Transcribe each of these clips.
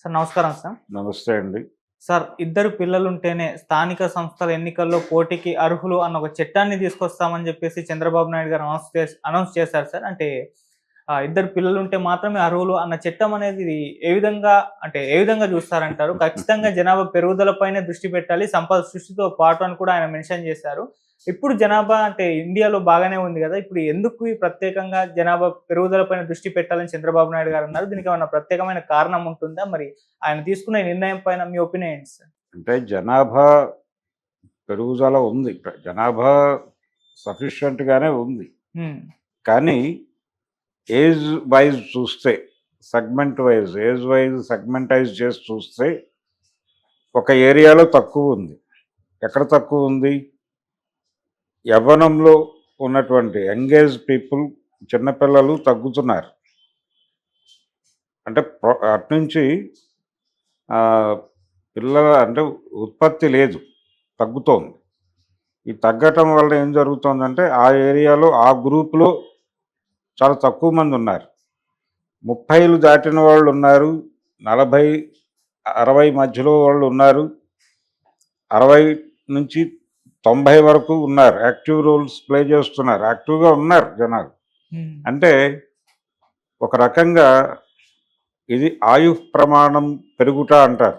Sir నమస్కారం sir. నమస్తే అండి. సార్ ఇద్దరు పిల్లలుంటేనే స్థానిక సంస్థల ఎన్నికల్లో పోటీకి అర్హులు అన్న ఒక చట్టాన్ని తీసుకొస్తామని చెప్పేసి చంద్రబాబు నాయుడు గారు అనౌన్స్ చేశారు సార్. అంటే ఇద్దరు పిల్లలుంటే మాత్రమే అర్హులు అన్న చట్టం అనేది ఏ విధంగా చూస్తారంటారు? ఖచ్చితంగా జనాభా పెరుగుదలపైనే దృష్టి పెట్టాలి, సంపద సృష్టితో పాటు అని కూడా ఆయన మెన్షన్ చేశారు. ఇప్పుడు జనాభా అంటే ఇండియాలో బాగానే ఉంది గదా! ఇప్పుడు ఎందుకు ఈ ప్రత్యేకంగా జనాభా పెరుగుదల పైన దృష్టి పెట్టాలని చంద్రబాబు నాయుడు గారు అన్నారు? దీనికేమన్నా ప్రత్యేకమైన కారణం ఉంటుందా? మరి ఆయన తీసుకున్న ఈ నిర్ణయం పైన మీ ఒపీనియన్ ఏంటి సార్? అంటే జనాభా పెరుగుదల ఉంది. జనాభా సఫిషియెంట్‌గానే ఉంది. హ్మ్. కానీ ఏజ్ వైజ్ చూస్తే, ఏజ్ వైజ్ సెగ్మెంటైజ్ చేసి చూస్తే ఒక ఏరియాలో తక్కువుంది. ఎక్కడ తక్కువుంది? యవ్వనంలో ఉన్నటువంటి యంగ్ పీపుల్, చిన్నపిల్లలు తగ్గుతున్నారు. అంటే అటునుంచి అంటే ఉత్పత్తి లేదు, తగ్గుతోంది. ఈ తగ్గటం వల్ల ఏం జరుగుతోందంటే ఆ ఏరియాలో ఆ గ్రూప్‌లో చాలా తక్కువ మంది ఉన్నారు. 30లు దాటిన వాళ్ళు ఉన్నారు. 40, 60 మధ్యలో వాళ్ళు ఉన్నారు. 60-90 వరకు ఉన్నారు. యాక్టివ్ రోల్స్ ప్లే చేస్తున్నారు. యాక్టివ్‌గా ఉన్నారు జనాలు. అంటే ఒక రకంగా ఇది ఆయు ప్రమాణం పెరుగుట అంటారు.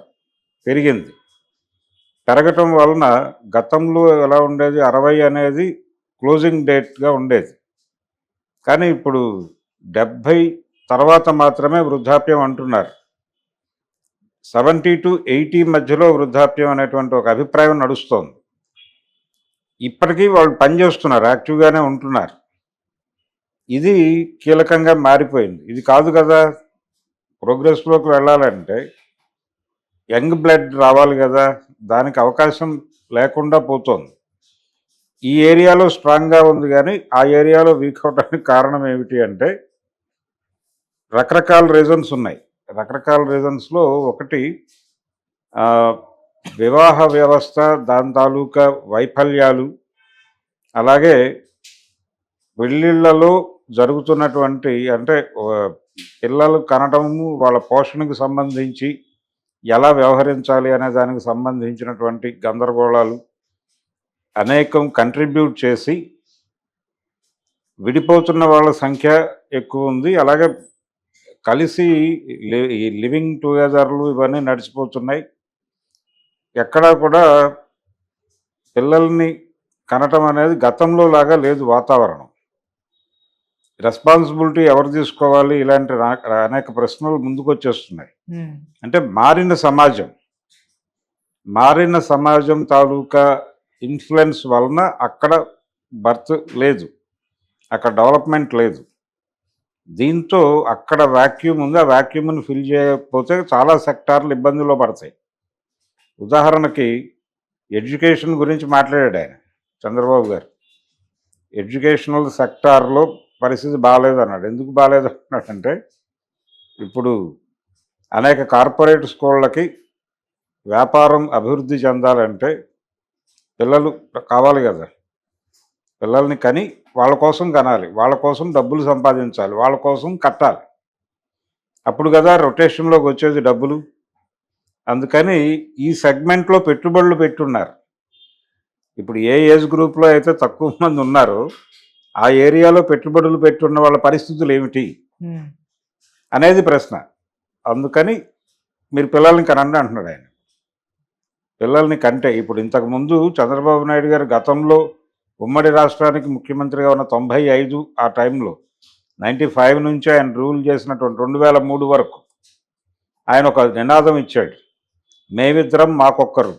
పెరిగింది. పెరగటం వలన గతంలో ఎలా ఉండేది, 60 అనేది క్లోజింగ్ డేట్‌గా ఉండేది. కానీ ఇప్పుడు 70 తర్వాత మాత్రమే వృద్ధాప్యం అంటున్నారు. 70-80 మధ్యలో వృద్ధాప్యం అనేటువంటి ఒక అభిప్రాయం నడుస్తోంది. ఇప్పటికీ వాళ్ళు పనిచేస్తున్నారు, యాక్టివ్‌గానే ఉంటున్నారు. ఇది కీలకంగా మారిపోయింది. ఇది కాదు కదా, ప్రోగ్రెస్‌లోకి వెళ్ళాలంటే యంగ్ బ్లడ్ రావాలి కదా, దానికి అవకాశం లేకుండా పోతోంది. ఈ ఏరియాలో స్ట్రాంగ్గా ఉంది కానీ ఆ ఏరియాలో వీక్ అవడానికి కారణం ఏమిటి అంటే రకరకాల రీజన్స్ ఉన్నాయి. రకరకాల రీజన్స్లో ఒకటి వివాహ వ్యవస్థ, దాని తాలూకా వైఫల్యాలు, అలాగే పెళ్ళిళ్ళలో జరుగుతున్నటువంటి అంటే పిల్లలు కనటము, వాళ్ళ పోషణకు సంబంధించి ఎలా వ్యవహరించాలి అనే దానికి సంబంధించినటువంటి గందరగోళాలు అనేకం కంట్రిబ్యూట్ చేసి విడిపోతున్న వాళ్ళ సంఖ్య ఎక్కువ ఉంది. అలాగే కలిసి లివింగ్ టుగెదర్లు ఇవన్నీ నడిచిపోతున్నాయి. ఎక్కడా కూడా పిల్లల్ని కనటం అనేది గతంలో లాగా లేదు. వాతావరణం, రెస్పాన్సిబిలిటీ ఎవరు తీసుకోవాలి, ఇలాంటి అనేక ప్రశ్నలు ముందుకు వచ్చేస్తున్నాయి. అంటే మారిన సమాజం తాలూకా ఇన్ఫ్లుయెన్స్ వలన అక్కడ బర్త్ లేదు, అక్కడ డెవలప్మెంట్ లేదు. దీంతో అక్కడ వాక్యూమ్ ఉంది. ఆ వాక్యూమ్ని ఫిల్ చేయకపోతే చాలా సెక్టార్లు ఇబ్బందుల్లో పడతాయి. ఉదాహరణకి ఎడ్యుకేషన్ గురించి మాట్లాడాడు ఆయన, చంద్రబాబు గారు. ఎడ్యుకేషనల్ సెక్టార్లో పరిస్థితి బాగాలేదు అన్నాడు. ఎందుకు బాగాలేదు అన్నాడంటే ఇప్పుడు అనేక కార్పొరేట్ స్కూళ్ళకి వ్యాపారం అభివృద్ధి చెందాలంటే పిల్లలు కావాలి కదా, పిల్లల్ని కని వాళ్ళ కోసం కనాలి, వాళ్ళ కోసం డబ్బులు సంపాదించాలి, వాళ్ళ కోసం కట్టాలి. అప్పుడు కదా రొటేషన్లోకి వచ్చేది డబ్బులు. అందుకని ఈ సెగ్మెంట్లో పెట్టుబడులు పెట్టున్నారు. ఇప్పుడు ఏ ఏజ్ గ్రూప్లో అయితే తక్కువ మంది ఉన్నారో ఆ ఏరియాలో పెట్టుబడులు పెట్టున్న వాళ్ళ పరిస్థితులు ఏమిటి అనేది ప్రశ్న. అందుకని మీరు పిల్లల్ని కనండి అంటున్నాడు ఆయన. పిల్లల్ని కంటే ఇప్పుడు ఇంతకుముందు చంద్రబాబు నాయుడు గారు గతంలో ఉమ్మడి రాష్ట్రానికి ముఖ్యమంత్రిగా ఉన్న 95 ఆ టైంలో 95 నుంచి ఆయన రూల్ చేసినటువంటి 2003 వరకు ఆయన ఒక నినాదం ఇచ్చాడు, మేమిద్దరం మాకొక్కరు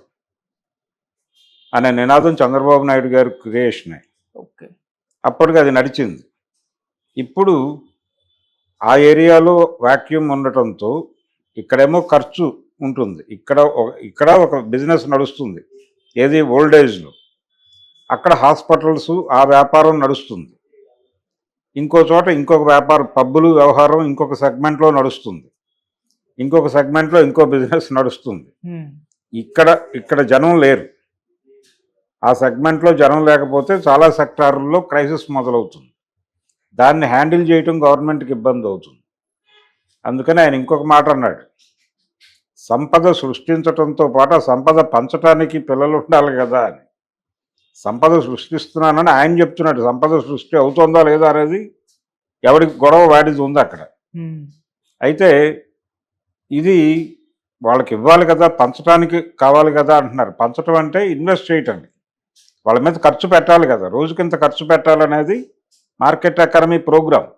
అనే నినాదం చంద్రబాబు నాయుడు గారి క్రియేషనే. ఓకే, అప్పటికి అది నడిచింది. ఇప్పుడు ఆ ఏరియాలో వాక్యూమ్ ఉండటంతో ఇక్కడేమో ఖర్చు ఉంటుంది, ఇక్కడ ఒక బిజినెస్ నడుస్తుంది, ఏది ఓల్డ్ ఏజ్లో. అక్కడ హాస్పిటల్స్, ఆ వ్యాపారం నడుస్తుంది. ఇంకో చోట ఇంకొక వ్యాపారం, పబ్బులు వ్యవహారం ఇంకొక సెగ్మెంట్లో నడుస్తుంది, ఇంకొక సెగ్మెంట్లో ఇంకో బిజినెస్ నడుస్తుంది. ఇక్కడ జనం లేరు. ఆ సెగ్మెంట్లో జనం లేకపోతే చాలా సెక్టార్లలో క్రైసిస్ మొదలవుతుంది. దాన్ని హ్యాండిల్ చేయటం గవర్నమెంట్కి ఇబ్బంది అవుతుంది. అందుకని ఆయన ఇంకొక మాట అన్నాడు, సంపద సృష్టించడంతో పాటు ఆ సంపద పంచడానికి పిల్లలు ఉండాలి కదా అని. సంపద సృష్టిస్తున్నానని ఆయన చెప్తున్నాడు. సంపద సృష్టి అవుతుందా లేదా అనేది ఎవరికి గొడవ వాడిది ఉంది అక్కడ. అయితే ఇది వాళ్ళకి ఇవ్వాలి కదా, పంచడానికి కావాలి కదా అంటున్నారు. పంచడం అంటే ఇన్వెస్ట్ చేయటం, వాళ్ళ మీద ఖర్చు పెట్టాలి కదా, రోజుకింత ఖర్చు పెట్టాలనేది మార్కెట్ ఎకానమీ ప్రోగ్రామ్.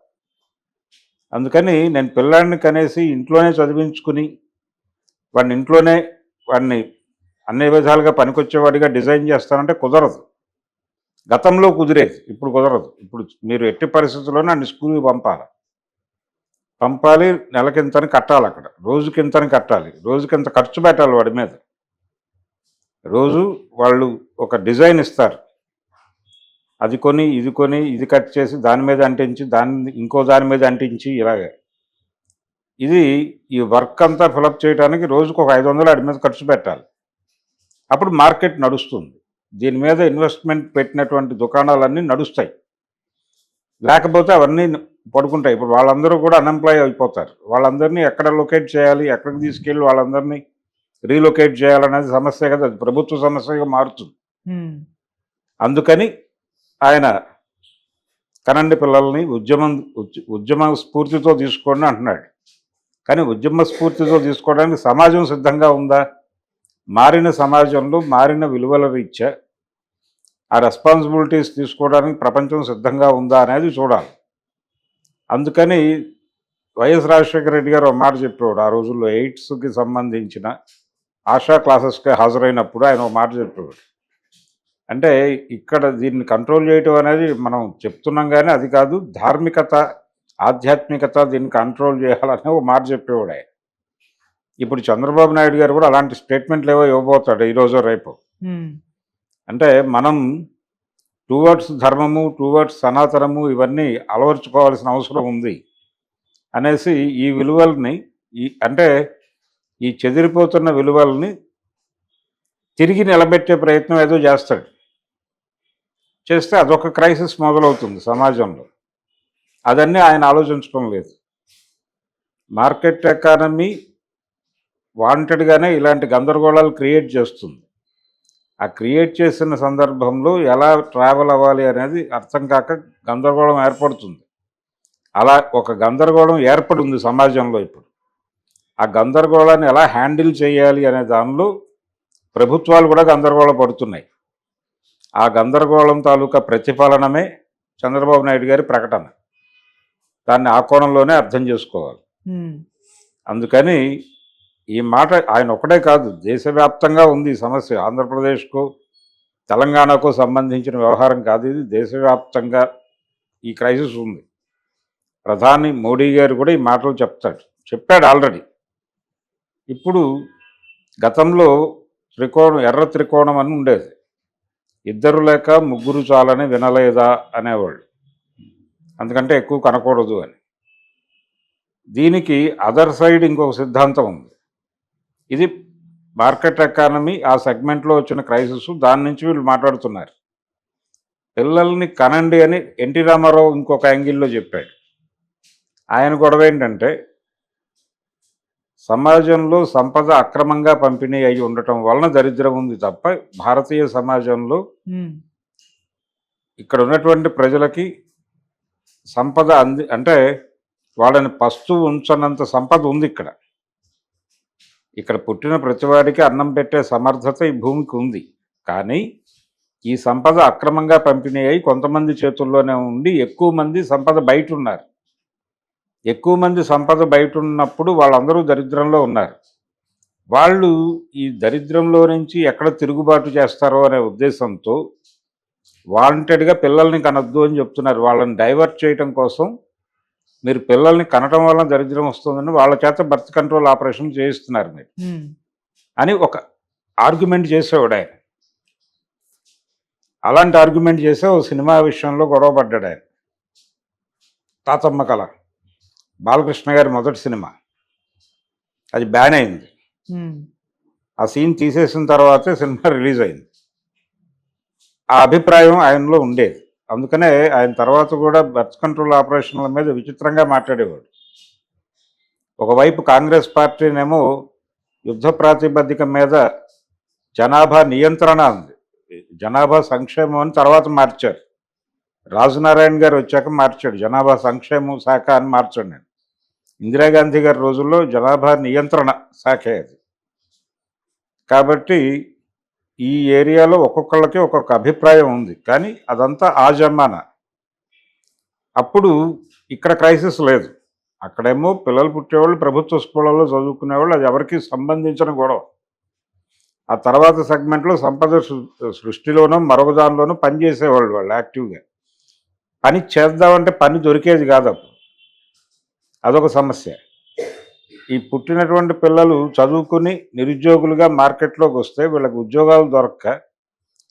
అందుకని నేను పిల్లాడిని కనేసి ఇంట్లోనే చదివించుకుని వాడిని అన్ని విధాలుగా పనికొచ్చేవాడిగా డిజైన్ చేస్తానంటే కుదరదు. గతంలో కుదిరేది, ఇప్పుడు కుదరదు. ఇప్పుడు మీరు ఎట్టి పరిస్థితుల్లోనే అన్ని స్కూల్కి పంపాలి, నెలకింతని కట్టాలి, అక్కడ రోజుకింతని కట్టాలి, రోజుకింత ఖర్చు పెట్టాలి వాడి మీద. రోజు వాళ్ళు ఒక డిజైన్ ఇస్తారు, అది కొని ఇది కట్ చేసి దాని మీద అంటించి ఇంకో దాని మీద అంటించి ఇలాగే. ఇది ఈ వర్క్ అంతా ఫిలప్ చేయడానికి రోజుకు ఒక 500 వాడి మీద ఖర్చు పెట్టాలి. అప్పుడు మార్కెట్ నడుస్తుంది. దీని మీద ఇన్వెస్ట్మెంట్ పెట్టినటువంటి దుకాణాలన్నీ నడుస్తాయి. లేకపోతే అవన్నీ పడుకుంటాయి. ఇప్పుడు వాళ్ళందరూ కూడా అన్ఎంప్లాయ్ అయిపోతారు. వాళ్ళందరినీ ఎక్కడ లొకేట్ చేయాలి, ఎక్కడికి తీసుకెళ్ళి వాళ్ళందరినీ రీలొకేట్ చేయాలనేది సమస్య కదా, అది ప్రభుత్వ సమస్యగా మారుతుంది. అందుకని ఆయన కనండి పిల్లల్ని ఉద్యమ స్ఫూర్తితో తీసుకోండి అంటున్నాడు. కానీ ఉద్యమ స్ఫూర్తితో తీసుకోవడానికి సమాజం సిద్ధంగా ఉందా? మారిన సమాజంలో మారిన విలువల రీత్యా ఆ రెస్పాన్సిబిలిటీస్ తీసుకోవడానికి ప్రపంచం సిద్ధంగా ఉందా అనేది చూడాలి. అందుకని వైఎస్ రాజశేఖర రెడ్డి గారు ఒక మాట చెప్పేవాడు. ఆ రోజుల్లో ఎయిడ్స్కి సంబంధించిన ఆశా క్లాసెస్కి హాజరైనప్పుడు ఆయన ఒక మాట చెప్పేవాడు. అంటే ఇక్కడ దీన్ని కంట్రోల్ చేయటం అనేది మనం చెప్తున్నాం, కానీ అది కాదు, ధార్మికత, ఆధ్యాత్మికత దీన్ని కంట్రోల్ చేయాలనే ఒక మాట చెప్పేవాడు ఆయన. ఇప్పుడు చంద్రబాబు నాయుడు గారు కూడా అలాంటి స్టేట్మెంట్లు ఏవో ఇవ్వబోతాడు ఈరోజు రేపు. అంటే మనం టువర్డ్స్ ధర్మము, టువర్డ్స్ సనాతనము ఇవన్నీ అలవర్చుకోవాల్సిన అవసరం ఉంది అనేసి ఈ విలువల్ని అంటే ఈ చెదిరిపోతున్న విలువల్ని తిరిగి నిలబెట్టే ప్రయత్నం ఏదో చేస్తాడు. చేస్తే అదొక క్రైసిస్ మొదలవుతుంది సమాజంలో. అదన్నీ ఆయన ఆలోచించడం లేదు. మార్కెట్ ఎకానమీ వాంటెడ్గానే ఇలాంటి గందరగోళాలు క్రియేట్ చేస్తుంది. ఆ క్రియేట్ చేసిన సందర్భంలో ఎలా ట్రావెల్ అవ్వాలి అనేది అర్థం కాక గందరగోళం ఏర్పడుతుంది. అలా ఒక గందరగోళం ఏర్పడింది సమాజంలో. ఇప్పుడు ఆ గందరగోళాన్ని ఎలా హ్యాండిల్ చేయాలి అనే దానిలో ప్రభుత్వాలు కూడా గందరగోళం పడుతున్నాయి. ఆ గందరగోళం తాలూకా ప్రతిఫలనమే చంద్రబాబు నాయుడు గారి ప్రకటన. దాన్ని ఆ కోణంలోనే అర్థం చేసుకోవాలి. అందుకని ఈ మాట ఆయన ఒకటే కాదు, దేశవ్యాప్తంగా ఉంది ఈ సమస్య. ఆంధ్రప్రదేశ్కు, తెలంగాణకు సంబంధించిన వ్యవహారం కాదు ఇది, దేశవ్యాప్తంగా ఈ క్రైసిస్ ఉంది. ప్రధాని మోడీ గారు కూడా ఈ మాటలు చెప్పాడు ఆల్రెడీ. ఇప్పుడు గతంలో ఎర్ర త్రికోణం అని ఉండేది. 2 లేక 3 చాలని వినలేదా అనేవాళ్ళు, అందుకంటే ఎక్కువ కనకూడదు అని. దీనికి అదర్ సైడ్ ఇంకొక సిద్ధాంతం ఉంది. ఇది మార్కెట్ ఎకానమీ, ఆ సెగ్మెంట్లో వచ్చిన క్రైసిస్, దాని నుంచి వీళ్ళు మాట్లాడుతున్నారు. పిల్లల్ని కనండి అని ఎన్టీ రామారావు ఇంకొక యాంగిల్లో చెప్పాడు. ఆయన గొడవ ఏంటంటే సమాజంలో సంపద అక్రమంగా పంపిణీ అయి ఉండటం వలన దరిద్రం ఉంది తప్ప భారతీయ సమాజంలో ఇక్కడ ఉన్నటువంటి ప్రజలకి సంపద అంటే వాళ్ళని పస్తు ఉంచనంత సంపద ఉంది. ఇక్కడ పుట్టిన ప్రతివాడికి అన్నం పెట్టే సమర్థత ఈ భూమికి ఉంది. కానీ ఈ సంపద అక్రమంగా పంపిణీ అయి కొంతమంది చేతుల్లోనే ఉండి ఎక్కువ మంది సంపద బయట ఉన్నారు. ఎక్కువ మంది సంపద బయట ఉన్నప్పుడు వాళ్ళందరూ దరిద్రంలో ఉన్నారు. వాళ్ళు ఈ దరిద్రంలో నుంచి ఎక్కడ తిరుగుబాటు చేస్తారో అనే ఉద్దేశంతో వాంటెడ్గా పిల్లల్ని కనొద్దు అని చెప్తున్నారు. వాళ్ళని డైవర్ట్ చేయడం కోసం మీరు పిల్లల్ని కనటం వల్ల దరిద్రం వస్తుందని వాళ్ళ చేత బర్త్ కంట్రోల్ ఆపరేషన్ చేయిస్తున్నారు మీరు అని ఒక ఆర్గ్యుమెంట్ చేసేవాడు ఆయన. అలాంటి ఆర్గ్యుమెంట్ చేసే ఓ సినిమా విషయంలో గొడవ పడ్డాడు ఆయన. తాతమ్మ కళ, బాలకృష్ణ గారి మొదటి సినిమా, అది బ్యాన్ అయింది. ఆ సీన్ తీసేసిన తర్వాతే సినిమా రిలీజ్ అయింది. ఆ అభిప్రాయం ఆయనలో ఉండేది. అందుకనే ఆయన తర్వాత కూడా బర్త్ కంట్రోల్ ఆపరేషన్ల మీద విచిత్రంగా మాట్లాడేవాడు. ఒకవైపు కాంగ్రెస్ పార్టీనేమో యుద్ధ ప్రాతిపదిక మీద జనాభా నియంత్రణ ఉంది, జనాభా సంక్షేమం అని తర్వాత మార్చారు. రాజనారాయణ గారు వచ్చాక మార్చాడు, జనాభా సంక్షేమం శాఖ అని మార్చాడు. నేను ఇందిరాగాంధీ గారి రోజుల్లో జనాభా నియంత్రణ శాఖే అది. కాబట్టి ఈ ఏరియాలో ఒక్కొక్కళ్ళకి ఒక్కొక్క అభిప్రాయం ఉంది, కానీ అదంతా ఆ జమానా. అప్పుడు ఇక్కడ క్రైసిస్ లేదు. అక్కడేమో పిల్లలు పుట్టేవాళ్ళు ప్రభుత్వ స్కూళ్ళలో చదువుకునేవాళ్ళు, అది ఎవరికి సంబంధించిన గొడవ. ఆ తర్వాత సెగ్మెంట్లో సంపద సృష్టిలోనూ మరొక దానిలోనూ పనిచేసేవాళ్ళు వాళ్ళు యాక్టివ్గా. పని చేద్దామంటే పని దొరికేది కాదు అప్పుడు, అదొక సమస్య. ఈ పుట్టినటువంటి పిల్లలు చదువుకుని నిరుద్యోగులుగా మార్కెట్లోకి వస్తే వీళ్ళకి ఉద్యోగాలు దొరక్క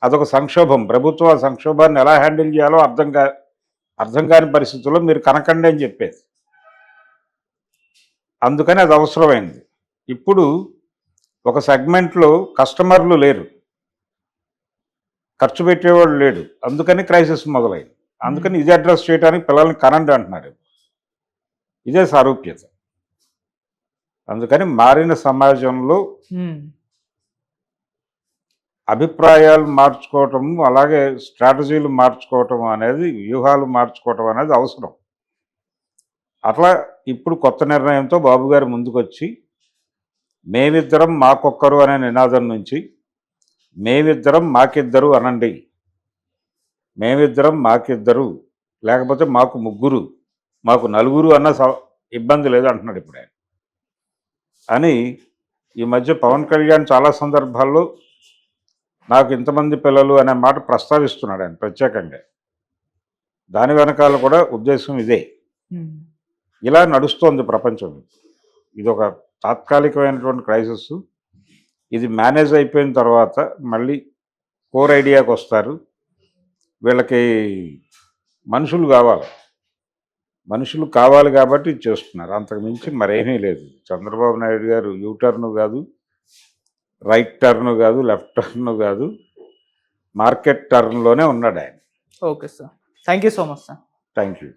అదొక సంక్షోభం. ప్రభుత్వం ఆ సంక్షోభాన్ని ఎలా హ్యాండిల్ చేయాలో అర్థం కాని పరిస్థితుల్లో మీరు కనకండి అని చెప్పేది. అందుకని అది అవసరమైంది. ఇప్పుడు ఒక సెగ్మెంట్లో కస్టమర్లు లేరు, ఖర్చు పెట్టేవాళ్ళు లేడు, అందుకని క్రైసిస్ మొదలైంది. అందుకని ఇది అడ్రస్ చేయడానికి పిల్లల్ని కనండి అంటున్నారు. ఇదే సారూప్యత. అందుకని మారిన సమాజంలో అభిప్రాయాలు మార్చుకోవటం, అలాగే స్ట్రాటజీలు మార్చుకోవటం అనేది, వ్యూహాలు మార్చుకోవటం అనేది అవసరం. అట్లా ఇప్పుడు కొత్త నిర్ణయంతో బాబు గారు ముందుకొచ్చి మేమిద్దరం మాకొక్కరు అనే నినాదం నుంచి మేమిద్దరం మాకిద్దరు అనండి, మేమిద్దరం మాకిద్దరు, లేకపోతే మాకు ముగ్గురు, మాకు నలుగురు అన్న ఇబ్బంది లేదు అంటున్నాడు ఇప్పుడు ఆయన. అని ఈ మధ్య పవన్ కళ్యాణ్ చాలా సందర్భాల్లో నాకు ఇంతమంది పిల్లలు అనే మాట ప్రస్తావిస్తున్నాడు ఆయన ప్రత్యేకంగా. దాని వెనకాల కూడా ఉద్దేశం ఇదే. ఇలా నడుస్తోంది ప్రపంచం. ఇది ఒక తాత్కాలికమైనటువంటి క్రైసిస్. ఇది మేనేజ్ అయిపోయిన తర్వాత మళ్ళీ కోర్ ఐడియాకి వస్తారు. వీళ్ళకి మనుషులు కావాలి కాబట్టి ఇది చేస్తున్నారు, అంతకు మించి మరేమీ లేదు. చంద్రబాబు నాయుడు గారు యూటర్ను కాదు, రైట్ టర్న్ కాదు, లెఫ్ట్ టర్న్ కాదు, మార్కెట్ టర్న్లోనే ఉన్నాడు ఆయన. Okay sir, thank you so much sir. Thank you.